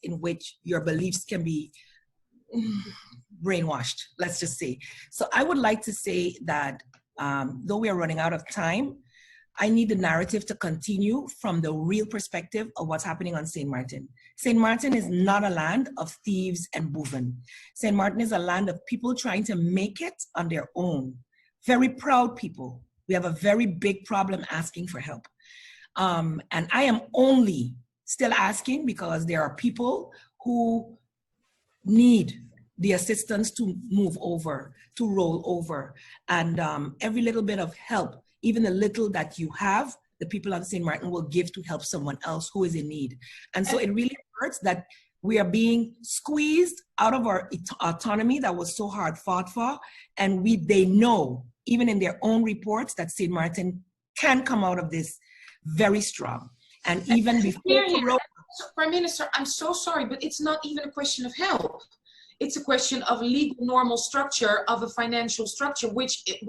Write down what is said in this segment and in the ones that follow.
in which your beliefs can be brainwashed, let's just say. So I would like to say that though we are running out of time, I need the narrative to continue from the real perspective of what's happening on Sint-Maarten. Sint-Maarten is not a land of thieves and boeven. Sint-Maarten is a land of people trying to make it on their own. Very proud people. We have a very big problem asking for help. And I am only still asking because there are people who need the assistance to move over, to roll over. And every little bit of help, even the little that you have, the people on Sint-Maarten will give to help someone else who is in need. And so it really hurts that we are being squeezed out of our autonomy that was so hard fought for. And they know, even in their own reports, that Sint-Maarten can come out of this very strong. And even before Prime Minister, I'm so sorry, but it's not even a question of help. It's a question of legal normal structure of a financial structure, which it's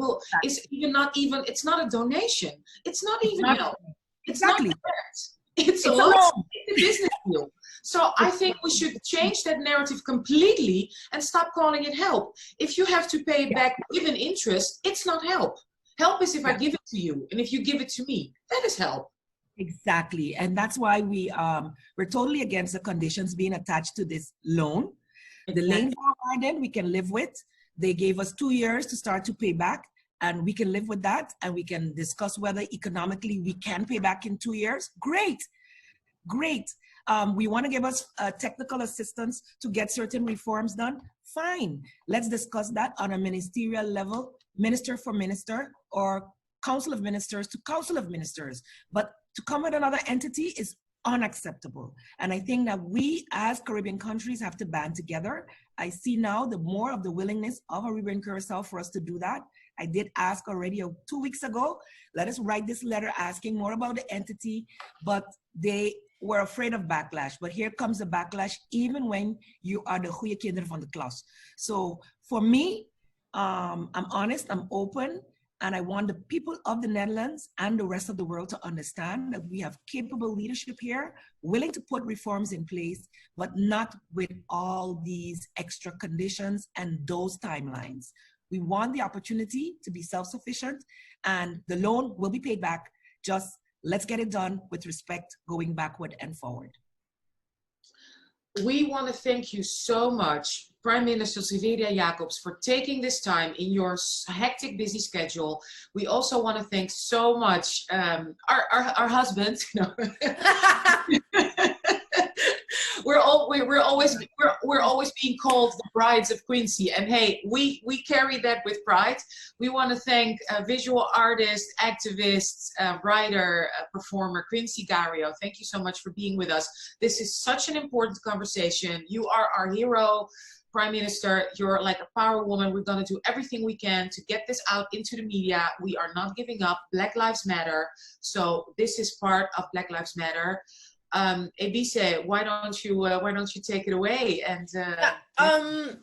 not a donation. It's not even help. It's not grant. It's a loan. It's a business deal. So I think we should change that narrative completely and stop calling it help. If you have to pay it back with an interest, it's not help. Help is if I give it to you, and if you give it to me, that is help. Exactly. And that's why we're totally against the conditions being attached to this loan. The lane garden we can live with. They gave us 2 years to start to pay back, and we can live with that, and we can discuss whether economically we can pay back in 2 years. Great. We want to give us technical assistance to get certain reforms done. Fine. Let's discuss that on a ministerial level, minister for minister, or council of ministers to council of ministers. But to come with another entity is unacceptable. And I think that we as Caribbean countries have to band together. I see now the more of the willingness of Aruba and Curaçao for us to do that. I did ask already 2 weeks ago, let us write this letter asking more about the entity, but they were afraid of backlash. But here comes the backlash, even when you are the goeie kinderen van de klas. So for me, I'm honest, I'm open, and I want the people of the Netherlands and the rest of the world to understand that we have capable leadership here, willing to put reforms in place, but not with all these extra conditions and those timelines. We want the opportunity to be self-sufficient, and the loan will be paid back. Just let's get it done with respect, going backward and forward. We want to thank you so much, Prime Minister Silveria Jacobs, for taking this time in your hectic, busy schedule. We also want to thank so much our husbands. No. We're always being called the brides of Quinsy, and hey, we carry that with pride. We want to thank visual artist, activist, writer, performer Quinsy Gario. Thank you so much for being with us. This is such an important conversation. You are our hero, Prime Minister. You're like a power woman. We're going to do everything we can to get this out into the media. We are not giving up. Black Lives Matter. So this is part of Black Lives Matter. Ebissé, why don't you take it away? And I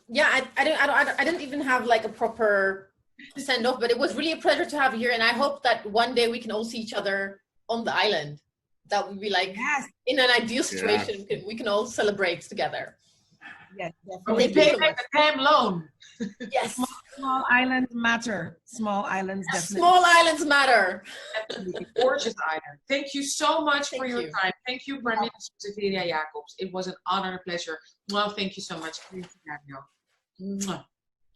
didn't even have like a proper send off, but it was really a pleasure to have you here, and I hope that one day we can all see each other on the island. That would be like, in an ideal situation, we can all celebrate together. Yes, definitely. We pay back the damn loan. Yes. Small islands matter. Small islands definitely. Small islands matter. Absolutely. Gorgeous island. Thank you so much for your time. Thank you, Prime Minister Silveria Jacobs. It was an honor and a pleasure. Well, thank you so much.